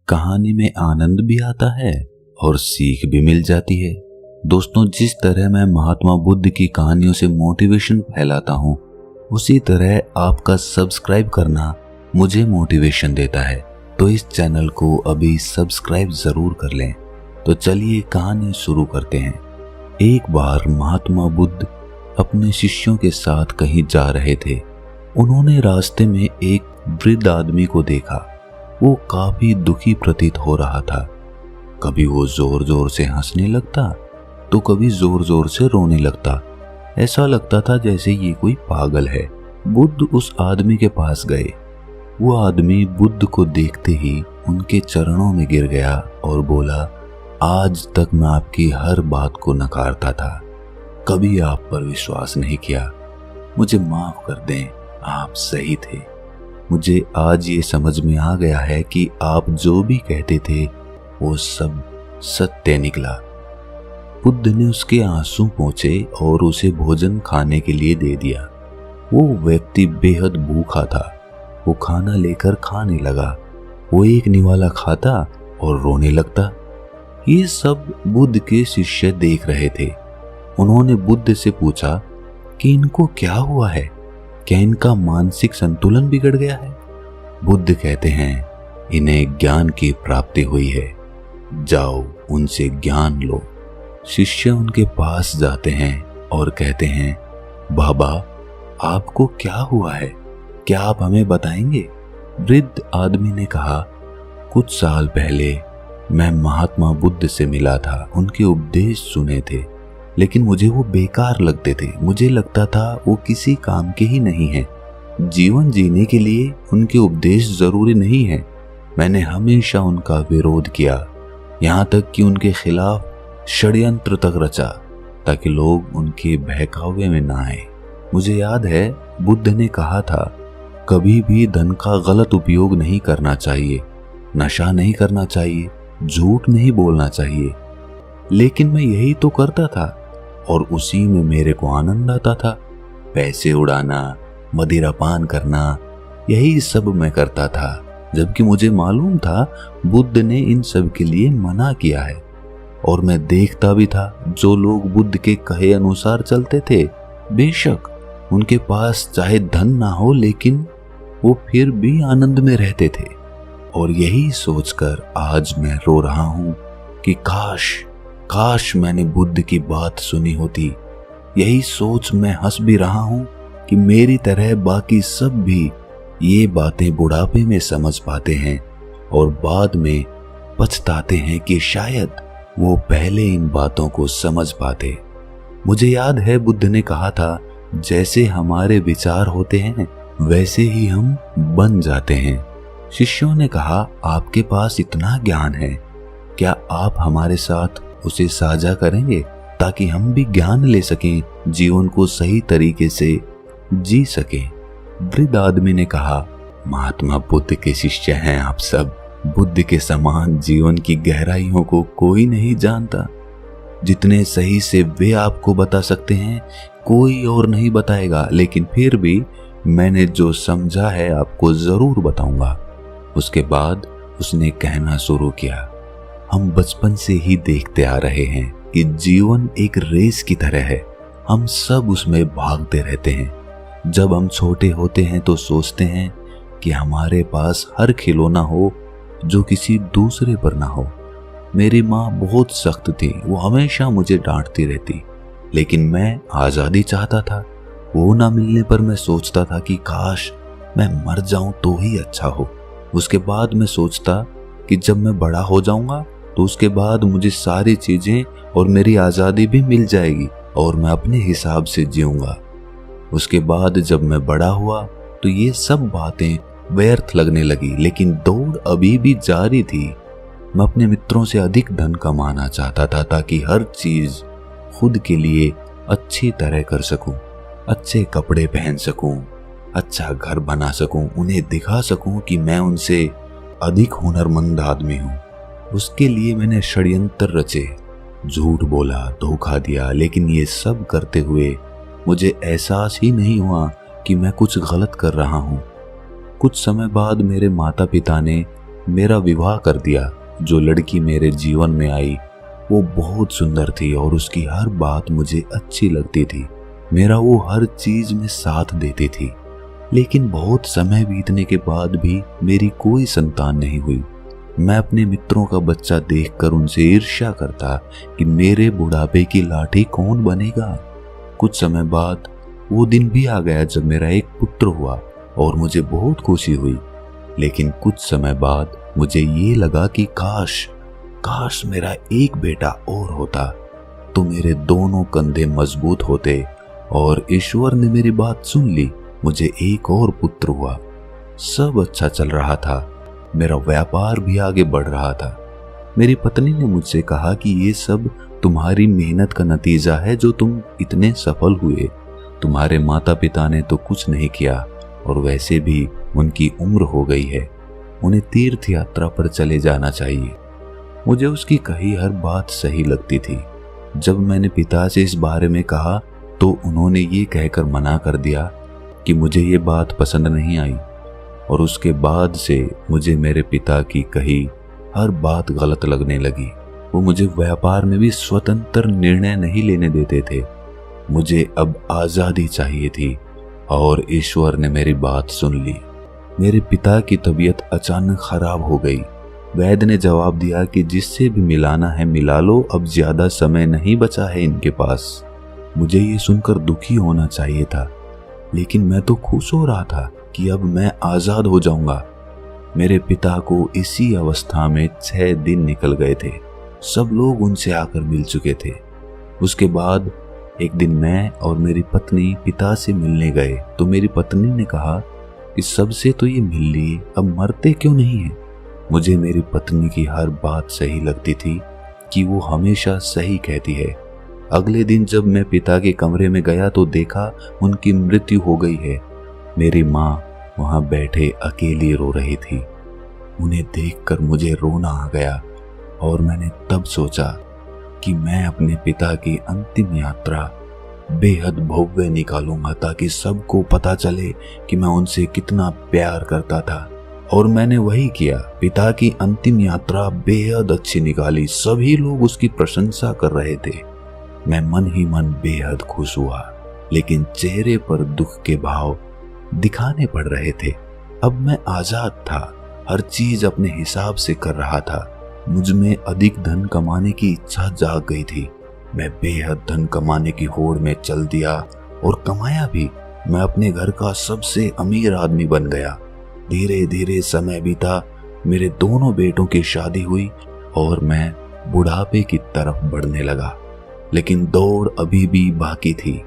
कहानी में आनंद भी आता है और सीख भी मिल जाती है। दोस्तों, जिस तरह मैं महात्मा बुद्ध की कहानियों से मोटिवेशन फैलाता हूँ, उसी तरह आपका सब्सक्राइब करना मुझे मोटिवेशन देता है। तो इस चैनल को अभी सब्सक्राइब जरूर कर लें। तो चलिए कहानी शुरू करते हैं। एक बार महात्मा बुद्ध अपने शिष्यों के साथ कहीं जा रहे थे। उन्होंने रास्ते में एक वृद्ध आदमी को देखा। वो काफी दुखी प्रतीत हो रहा था। कभी वो जोर जोर से हंसने लगता तो कभी जोर जोर से रोने लगता। ऐसा लगता था जैसे ये कोई पागल है। बुद्ध उस आदमी के पास गए। वो आदमी बुद्ध को देखते ही उनके चरणों में गिर गया और बोला, आज तक मैं आपकी हर बात को नकारता था, कभी आप पर विश्वास नहीं किया। मुझे माफ कर दें, आप सही थे। मुझे आज ये समझ में आ गया है कि आप जो भी कहते थे वो सब सत्य निकला। बुद्ध ने उसके आंसू पोंछे और उसे भोजन खाने के लिए दे दिया। वो व्यक्ति बेहद भूखा था। वो खाना लेकर खाने लगा। वो एक निवाला खाता और रोने लगता। ये सब बुद्ध के शिष्य देख रहे थे। उन्होंने बुद्ध से पूछा कि इनको क्या हुआ है, क्या इनका मानसिक संतुलन बिगड़ गया है? बुद्ध कहते हैं, इन्हें ज्ञान की प्राप्ति हुई है, जाओ उनसे ज्ञान लो। शिष्य उनके पास जाते हैं और कहते हैं, बाबा आपको क्या हुआ है, क्या आप हमें बताएंगे? वृद्ध आदमी ने कहा, कुछ साल पहले मैं महात्मा बुद्ध से मिला था। उनके उपदेश सुने थे, लेकिन मुझे वो बेकार लगते थे। मुझे लगता था वो किसी काम के ही नहीं है। जीवन जीने के लिए उनके उपदेश जरूरी नहीं है। मैंने हमेशा उनका विरोध किया, यहाँ तक कि उनके खिलाफ षड्यंत्र तक रचा, ताकि लोग उनके बहकावे में ना आए। मुझे याद है बुद्ध ने कहा था, कभी भी धन का गलत उपयोग नहीं करना चाहिए, नशा नहीं करना चाहिए, झूठ नहीं बोलना चाहिए। लेकिन मैं यही तो करता था और उसी में मेरे को आनंद आता था। पैसे उड़ाना, मदिरा पान करना, यही सब मैं करता था, जबकि मुझे मालूम था बुद्ध ने इन सब के लिए मना किया है। और मैं देखता भी था, जो लोग बुद्ध के कहे अनुसार चलते थे, बेशक उनके पास चाहे धन ना हो, लेकिन वो फिर भी आनंद में रहते थे। और यही सोचकर आज मैं रो रहा हूं कि काश मैंने बुद्ध की बात सुनी होती। यही सोच मैं हंस भी रहा हूं कि मेरी तरह बाकी सब भी ये बातें बुढ़ापे में समझ पाते हैं और बाद में पछताते हैं कि शायद वो पहले इन बातों को समझ पाते। मुझे याद है बुद्ध ने कहा था, जैसे हमारे विचार होते हैं वैसे ही हम बन जाते हैं। शिष्यों ने कहा, आपके पास इतना ज्ञान है, क्या आप हमारे साथ उसे साझा करेंगे ताकि हम भी ज्ञान ले सकें, जीवन को सही तरीके से जी सकें? वृद्ध आदमी ने कहा, महात्मा बुद्ध के शिष्य हैं आप सब। बुद्ध के समान जीवन की गहराइयों को कोई नहीं जानता। जितने सही से वे आपको बता सकते हैं, कोई और नहीं बताएगा। लेकिन फिर भी मैंने जो समझा है आपको जरूर बताऊंगा। उसके बाद उसने कहना शुरू किया, हम बचपन से ही देखते आ रहे हैं कि जीवन एक रेस की तरह है। हम सब उसमें भागते रहते हैं। जब हम छोटे होते हैं तो सोचते हैं कि हमारे पास हर खिलौना हो जो किसी दूसरे पर ना हो। मेरी माँ बहुत सख्त थी, वो हमेशा मुझे डांटती रहती, लेकिन मैं आज़ादी चाहता था। वो ना मिलने पर मैं सोचता था कि काश मैं मर जाऊं तो ही अच्छा हो। उसके बाद मैं सोचता कि जब मैं बड़ा हो जाऊंगा तो उसके बाद मुझे सारी चीजें और मेरी आज़ादी भी मिल जाएगी और मैं अपने हिसाब से जीऊंगा। उसके बाद जब मैं बड़ा हुआ तो ये सब बातें व्यर्थ लगने लगी, लेकिन दौड़ अभी भी जारी थी। मैं अपने मित्रों से अधिक धन कमाना चाहता था ताकि हर चीज खुद के लिए अच्छी तरह कर सकूं, अच्छे कपड़े पहन सकूं, अच्छा घर बना सकूं, उन्हें दिखा सकूं कि मैं उनसे अधिक हुनरमंद आदमी हूं। उसके लिए मैंने षड्यंत्र रचे, झूठ बोला, धोखा दिया, लेकिन ये सब करते हुए मुझे एहसास ही नहीं हुआ कि मैं कुछ गलत कर रहा हूं। कुछ समय बाद मेरे माता पिता ने मेरा विवाह कर दिया। जो लड़की मेरे जीवन में आई वो बहुत सुंदर थी और उसकी हर बात मुझे अच्छी लगती थी। मेरा वो हर चीज में साथ देती थी। लेकिन बहुत समय बीतने के बाद भी मेरी कोई संतान नहीं हुई। मैं अपने मित्रों का बच्चा देखकर उनसे ईर्ष्या करता कि मेरे बुढ़ापे की लाठी कौन बनेगा। कुछ समय बाद वो दिन भी आ गया जब मेरा एक पुत्र हुआ और मुझे बहुत खुशी हुई। लेकिन कुछ समय बाद मुझे ये लगा कि काश मेरा एक बेटा और होता तो मेरे दोनों कंधे मजबूत होते। और ईश्वर ने मेरी बात सुन ली। मुझे एक और पुत्र हुआ। सब अच्छा चल रहा था। मेरा व्यापार भी आगे बढ़ रहा था। मेरी पत्नी ने मुझसे कहा कि ये सब तुम्हारी मेहनत का नतीजा है जो तुम इतने सफल हुए। तुम्हारे माता पिता ने तो कुछ नहीं किया और वैसे भी उनकी उम्र हो गई है। उन्हें तीर्थ यात्रा पर चले जाना चाहिए। मुझे उसकी कही हर बात सही लगती थी। जब मैंने पिता से इस बारे में कहा तो उन्होंने ये कहकर मना कर दिया कि मुझे ये बात पसंद नहीं आई। और उसके बाद से मुझे मेरे पिता की कही हर बात गलत लगने लगी। वो मुझे व्यापार में भी स्वतंत्र निर्णय नहीं लेने देते थे। मुझे अब आज़ादी चाहिए थी और ईश्वर ने मेरी बात सुन ली। मेरे पिता की तबीयत अचानक खराब हो गई। वैद्य ने जवाब दिया कि जिससे भी मिलाना है मिला लो, अब ज्यादा समय नहीं बचा है इनके पास। मुझे ये सुनकर दुखी होना चाहिए था, लेकिन मैं तो खुश हो रहा था कि अब मैं आजाद हो जाऊंगा। मेरे पिता को इसी अवस्था में 6 दिन निकल गए थे। सब लोग उनसे आकर मिल चुके थे। उसके बाद एक दिन मैं और मेरी पत्नी पिता से मिलने गए तो मेरी पत्नी ने कहा कि सबसे तो ये मिल लिए, अब मरते क्यों नहीं है। मुझे मेरी पत्नी की हर बात सही लगती थी कि वो हमेशा सही कहती है। अगले दिन जब मैं पिता के कमरे में गया तो देखा उनकी मृत्यु हो गई है। मेरी माँ वहां बैठे अकेली रो रही थी। उन्हें देखकर मुझे रोना आ गया और मैंने तब सोचा कि मैं अपने पिता की अंतिम यात्रा बेहद भव्य निकालूंगा ताकि सबको पता चले कि मैं उनसे कितना प्यार करता था। और मैंने वही किया। पिता की अंतिम यात्रा बेहद अच्छी निकाली। सभी लोग उसकी प्रशंसा कर रहे थे। मैं मन ही मन बेहद खुश हुआ, लेकिन चेहरे पर दुख के भाव दिखाने पड़ रहे थे। अब मैं आजाद था, हर चीज अपने हिसाब से कर रहा था। मुझ में अधिक धन कमाने की इच्छा जाग गई थी। मैं बेहद धन कमाने की होड़ में चल दिया और कमाया भी। मैं अपने घर का सबसे अमीर आदमी बन गया। धीरे धीरे समय बीता, मेरे दोनों बेटों की शादी हुई और मैं बुढ़ापे की तरफ बढ़ने लगा। लेकिन दौड़ अभी भी बाकी थी।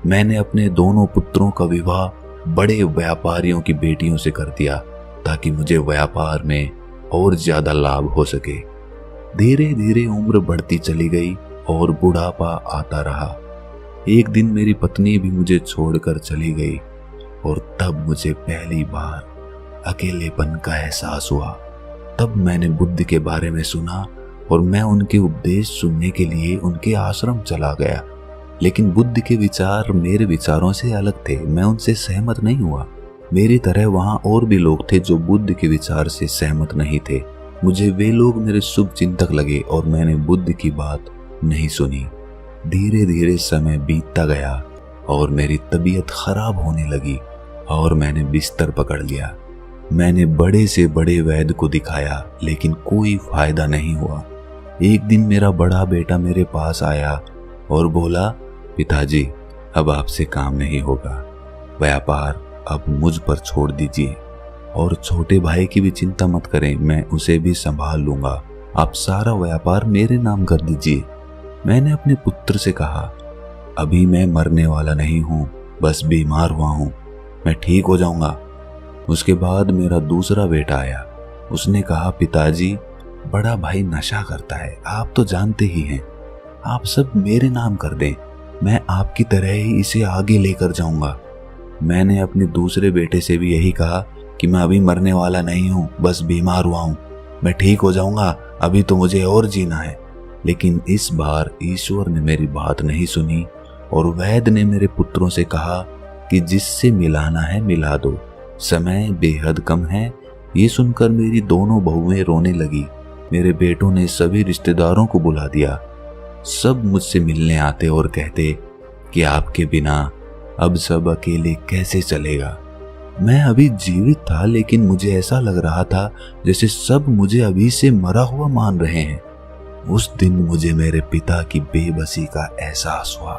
मैंने अपने दोनों पुत्रों का विवाह बड़े व्यापारियों की बेटियों से कर दिया ताकि मुझे व्यापार में और ज्यादा लाभ हो सके। धीरे धीरे उम्र बढ़ती चली गई और बुढ़ापा आता रहा। एक दिन मेरी पत्नी भी मुझे छोड़कर चली गई और तब मुझे पहली बार अकेलेपन का एहसास हुआ। तब मैंने बुद्ध के बारे में सुना और मैं उनके उपदेश सुनने के लिए उनके आश्रम चला गया। लेकिन बुद्ध के विचार मेरे विचारों से अलग थे। मैं उनसे सहमत नहीं हुआ। मेरी तरह वहां और भी लोग थे जो बुद्ध के विचार से सहमत नहीं थे। मुझे वे लोग मेरे शुभ चिंतक लगे और मैंने बुद्ध की बात नहीं सुनी। धीरे धीरे समय बीतता गया और मेरी तबीयत खराब होने लगी और मैंने बिस्तर पकड़ लिया। मैंने बड़े से बड़े वैद्य को दिखाया, लेकिन कोई फायदा नहीं हुआ। एक दिन मेरा बड़ा बेटा मेरे पास आया और बोला, पिताजी अब आपसे काम नहीं होगा, व्यापार अब मुझ पर छोड़ दीजिए और छोटे भाई की भी चिंता मत करें, मैं उसे भी संभाल लूंगा। आप सारा व्यापार मेरे नाम कर दीजिए। मैंने अपने पुत्र से कहा, अभी मैं मरने वाला नहीं हूँ, बस बीमार हुआ हूँ, मैं ठीक हो जाऊंगा। उसके बाद मेरा दूसरा बेटा आया। उसने कहा, पिताजी बड़ा भाई नशा करता है, आप तो जानते ही हैं, आप सब मेरे नाम कर दें, मैं आपकी तरह ही इसे आगे लेकर जाऊंगा। मैंने अपने दूसरे बेटे से भी यही कहा कि मैं अभी मरने वाला नहीं हूँ, बस बीमार हुआ हूँ, मैं ठीक हो जाऊंगा, अभी तो मुझे और जीना है। लेकिन इस बार ईश्वर ने मेरी बात नहीं सुनी और वैद्य ने मेरे पुत्रों से कहा कि जिससे मिलाना है मिला दो, समय बेहद कम है, ये सुनकर मेरी दोनों बहुएं रोने लगी। मेरे बेटों ने सभी रिश्तेदारों को बुला दिया। सब मुझसे मिलने आते और कहते कि आपके बिना अब सब अकेले कैसे चलेगा। मैं अभी जीवित था, लेकिन मुझे ऐसा लग रहा था जैसे सब मुझे अभी से मरा हुआ मान रहे हैं। उस दिन मुझे मेरे पिता की बेबसी का एहसास हुआ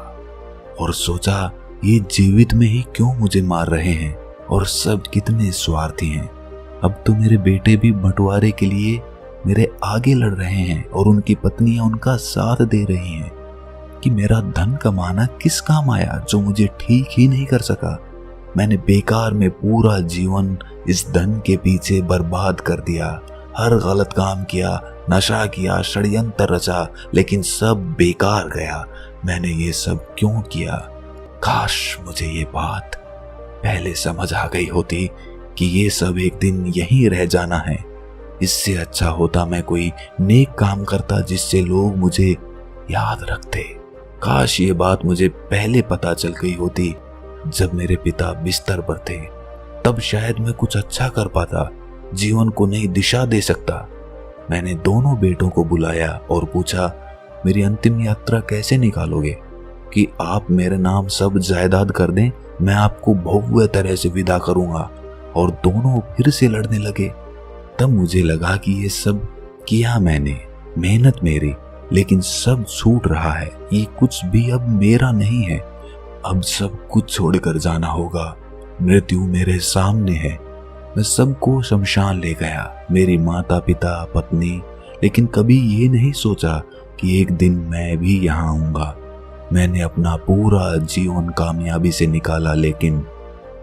और सोचा ये जीवित में ही क्यों मुझे मार रहे हैं और सब कितने स्वार्थी हैं। अब तो मेरे बेटे भी बंटवारे के लिए मेरे आगे लड़ रहे हैं और उनकी पत्नियां उनका साथ दे रही हैं कि मेरा धन कमाना किस काम आया जो मुझे ठीक ही नहीं कर सका। मैंने बेकार में पूरा जीवन इस धन के पीछे बर्बाद कर दिया। हर गलत काम किया, नशा किया, षड्यंत्र रचा, लेकिन सब बेकार गया। मैंने ये सब क्यों किया? काश मुझे ये बात पहले समझ आ गई होती कि ये सब एक दिन यहीं रह जाना है। इससे अच्छा होता मैं कोई नेक काम करता जिससे लोग मुझे याद रखते। काश ये बात मुझे पहले पता चल गई होती जब मेरे पिता बिस्तर पर थे। तब शायद मैं कुछ अच्छा कर पाता, जीवन को नई दिशा दे सकता। मैंने दोनों बेटों को बुलाया और पूछा, मेरी अंतिम यात्रा कैसे निकालोगे? कि आप मेरे नाम सब जायदाद कर दें, मैं आपको भव्य तरह से विदा करूंगा। और दोनों फिर से लड़ने लगे। तब मुझे लगा कि ये सब किया मैंने, मेहनत मेरी, लेकिन सब छूट रहा है। ये कुछ भी अब मेरा नहीं है। अब सब कुछ छोड़कर जाना होगा। मृत्यु मेरे सामने है। मैं सबको शमशान ले गया, मेरी माता पिता पत्नी, लेकिन कभी ये नहीं सोचा कि एक दिन मैं भी यहाँ आऊंगा। मैंने अपना पूरा जीवन कामयाबी से निकाला, लेकिन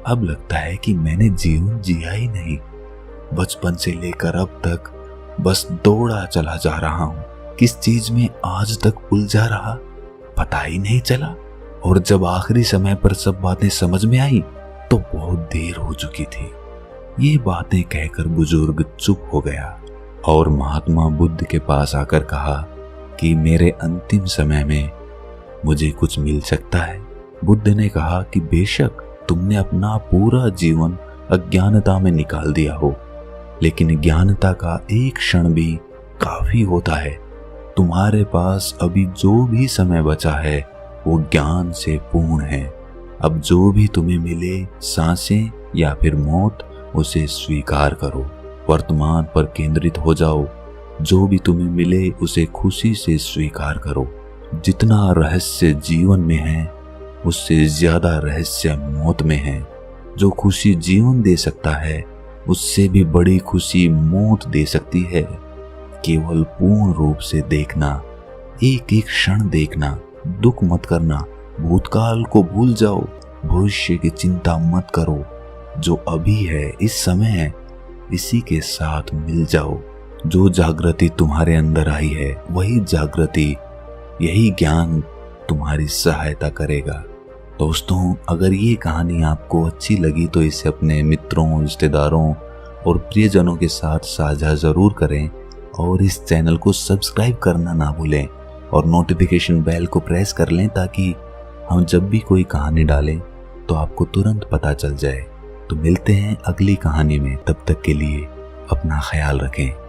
अब लगता है कि मैंने जीवन जिया ही नहीं। बचपन से लेकर अब तक बस दौड़ा चला जा रहा हूँ। किस चीज में आज तक उलझा रहा पता ही नहीं चला। और जब आखिरी समय पर सब बातें समझ में आई तो बहुत देर हो चुकी थी। ये बातें कहकर बुजुर्ग चुप हो गया और महात्मा बुद्ध के पास आकर कहा कि मेरे अंतिम समय में मुझे कुछ मिल सकता है। बुद्ध ने कहा कि बेशक तुमने अपना पूरा जीवन अज्ञानता में निकाल दिया हो, लेकिन ज्ञानता का एक क्षण भी काफी होता है। तुम्हारे पास अभी जो भी समय बचा है वो ज्ञान से पूर्ण है। अब जो भी तुम्हें मिले, सांसें या फिर मौत, उसे स्वीकार करो। वर्तमान पर केंद्रित हो जाओ। जो भी तुम्हें मिले उसे खुशी से स्वीकार करो। जितना रहस्य जीवन में है उससे ज्यादा रहस्य मौत में है। जो खुशी जीवन दे सकता है उससे भी बड़ी खुशी मौत दे सकती है। केवल पूर्ण रूप से देखना, एक एक क्षण देखना, दुख मत करना, भूतकाल को भूल जाओ, भविष्य की चिंता मत करो। जो अभी है, इस समय है, इसी के साथ मिल जाओ। जो जागृति तुम्हारे अंदर आई है वही जागृति, यही ज्ञान तुम्हारी सहायता करेगा। दोस्तों, अगर ये कहानी आपको अच्छी लगी तो इसे अपने मित्रों, रिश्तेदारों और प्रियजनों के साथ साझा जरूर करें और इस चैनल को सब्सक्राइब करना ना भूलें और नोटिफिकेशन बेल को प्रेस कर लें ताकि हम जब भी कोई कहानी डालें तो आपको तुरंत पता चल जाए। तो मिलते हैं अगली कहानी में। तब तक के लिए अपना ख्याल रखें।